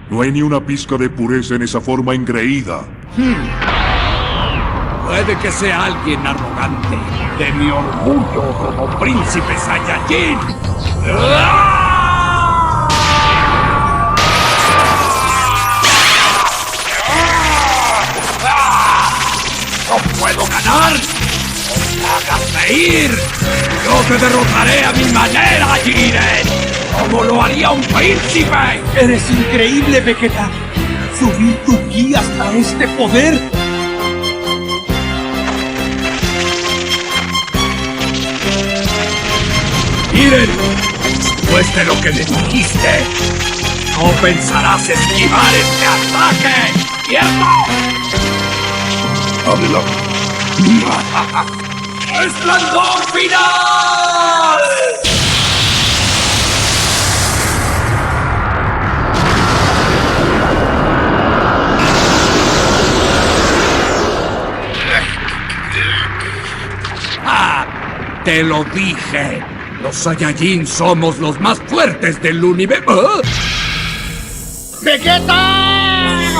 No hay ni una pizca de pureza en esa forma engreída. Puede que sea alguien arrogante de mi orgullo como príncipe Saiyajin. ¡No puedo ganar! ¡No me hagas reír! ¡Yo te derrotaré a mi manera, Jiren! ¡Como lo haría un príncipe! ¡Eres increíble, Vegeta! ¿Subir tu ki hasta este poder? Jiren, después de lo que me dijiste, no pensarás esquivar este ataque, ¿cierto? Adelante. ¡Esplendor final! ¡Ah! ¡Te lo dije! Los Saiyajin somos los más fuertes del universo. ¡Vegeta!